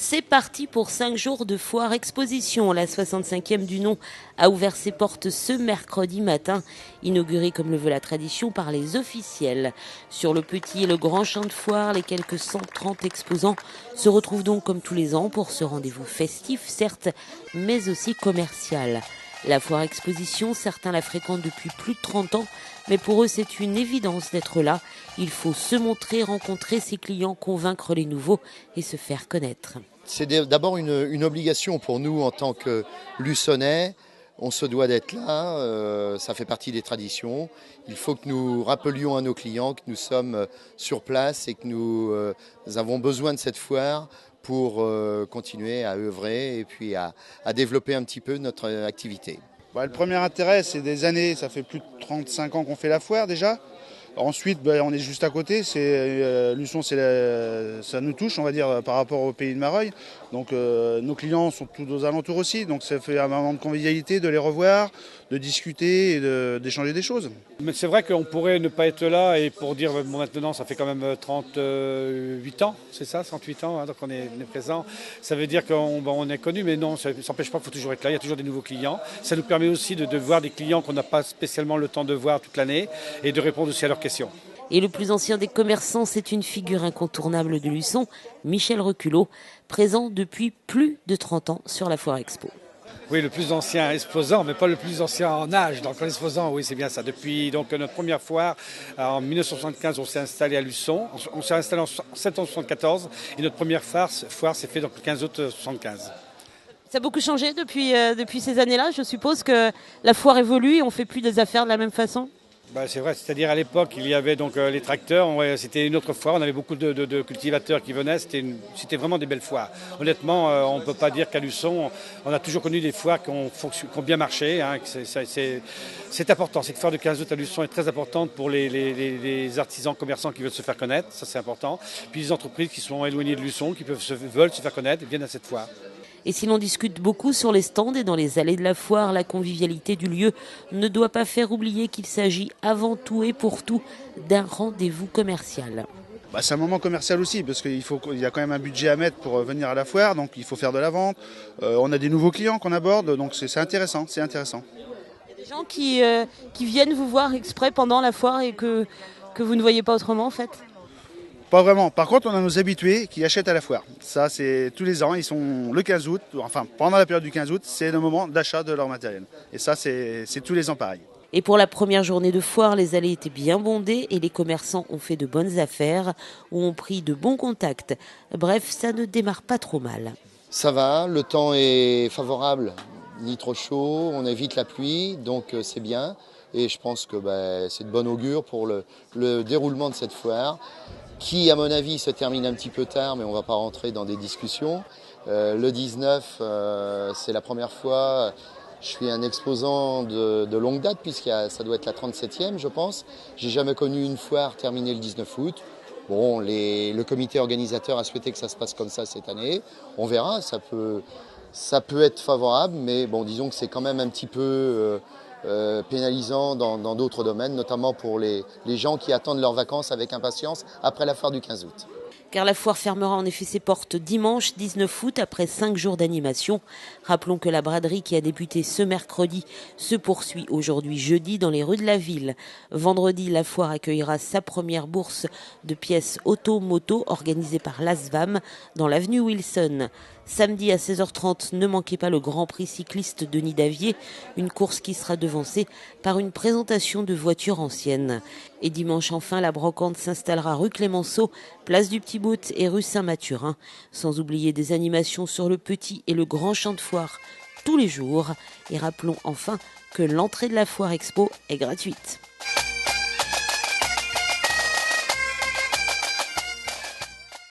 C'est parti pour 5 jours de foire exposition. La 65e du nom a ouvert ses portes ce mercredi matin, inaugurée comme le veut la tradition par les officiels. Sur le petit et le grand champ de foire, les quelques 130 exposants se retrouvent donc comme tous les ans pour ce rendez-vous festif, certes, mais aussi commercial. La foire exposition, certains la fréquentent depuis plus de 30 ans, mais pour eux c'est une évidence d'être là. Il faut se montrer, rencontrer ses clients, convaincre les nouveaux et se faire connaître. C'est d'abord une obligation pour nous en tant que Luçonnais. On se doit d'être là, ça fait partie des traditions. Il faut que nous rappelions à nos clients que nous sommes sur place et que nous avons besoin de cette foire pour continuer à œuvrer et puis à développer un petit peu notre activité. Le premier intérêt, c'est des années, ça fait plus de 35 ans qu'on fait la foire déjà. Ensuite, on est juste à côté, Luçon, ça nous touche, on va dire, par rapport au pays de Mareuil. Donc nos clients sont tous aux alentours aussi, donc ça fait un moment de convivialité, de les revoir, de discuter et d'échanger des choses. Mais c'est vrai qu'on pourrait ne pas être là et pour dire, bon, maintenant ça fait quand même 38 ans, c'est ça, 38 ans, hein, donc on est présent. Ça veut dire qu'on est connu, mais non, ça n'empêche pas qu'il faut toujours être là, il y a toujours des nouveaux clients. Ça nous permet aussi de voir des clients qu'on n'a pas spécialement le temps de voir toute l'année et de répondre aussi à leurs questions. Et le plus ancien des commerçants, c'est une figure incontournable de Luçon, Michel Reculot, présent depuis plus de 30 ans sur la Foire Expo. Oui, le plus ancien exposant, mais pas le plus ancien en âge. Donc en exposant, oui, c'est bien ça. Depuis donc, notre première foire, en 1975, on s'est installé à Luçon. On s'est installé en 774 et notre première foire s'est faite le 15 août 1975. Ça a beaucoup changé depuis ces années-là. Je suppose que la foire évolue et on ne fait plus des affaires de la même façon. C'est vrai, c'est-à-dire à l'époque, il y avait donc les tracteurs, c'était une autre foire, on avait beaucoup de cultivateurs qui venaient, c'était vraiment des belles foires. Honnêtement, on ne peut pas dire qu'à Luçon, on a toujours connu des foires qui ont bien marché. Hein, c'est important, cette foire de 15 août à Luçon est très importante pour les artisans commerçants qui veulent se faire connaître, ça c'est important. Puis les entreprises qui sont éloignées de Luçon, qui veulent se faire connaître, viennent à cette foire. Et si l'on discute beaucoup sur les stands et dans les allées de la foire, la convivialité du lieu ne doit pas faire oublier qu'il s'agit avant tout et pour tout d'un rendez-vous commercial. C'est un moment commercial aussi, parce qu'il y a quand même un budget à mettre pour venir à la foire, donc il faut faire de la vente. On a des nouveaux clients qu'on aborde, donc c'est intéressant, c'est intéressant. Il y a des gens qui viennent vous voir exprès pendant la foire et que vous ne voyez pas autrement en fait? Pas vraiment. Par contre, on a nos habitués qui achètent à la foire. Ça, c'est tous les ans. Ils sont le 15 août, enfin pendant la période du 15 août, c'est le moment d'achat de leur matériel. Et ça, c'est tous les ans pareil. Et pour la première journée de foire, les allées étaient bien bondées et les commerçants ont fait de bonnes affaires ou ont pris de bons contacts. Bref, ça ne démarre pas trop mal. Ça va, le temps est favorable, ni trop chaud, on évite la pluie, donc c'est bien. Et je pense que c'est de bon augure pour le déroulement de cette foire, qui à mon avis se termine un petit peu tard, mais on ne va pas rentrer dans des discussions. Le 19, c'est la première fois, je suis un exposant de longue date, ça doit être la 37e je pense. J'ai jamais connu une foire terminée le 19 août. Bon, le comité organisateur a souhaité que ça se passe comme ça cette année. On verra, ça peut être favorable, mais bon, disons que c'est quand même un petit peu pénalisant dans d'autres domaines, notamment pour les gens qui attendent leurs vacances avec impatience après la foire du 15 août. Car la foire fermera en effet ses portes dimanche 19 août après 5 jours d'animation. Rappelons que la braderie qui a débuté ce mercredi se poursuit aujourd'hui jeudi dans les rues de la ville. Vendredi, la foire accueillera sa première bourse de pièces auto-moto organisée par l'ASVAM dans l'avenue Wilson. Samedi à 16h30, ne manquez pas le Grand Prix cycliste Denis Davier, une course qui sera devancée par une présentation de voitures anciennes. Et dimanche enfin, la brocante s'installera rue Clémenceau, place du Petit Bout et rue Saint-Mathurin. Sans oublier des animations sur le petit et le grand champ de foire tous les jours. Et rappelons enfin que l'entrée de la Foire Expo est gratuite.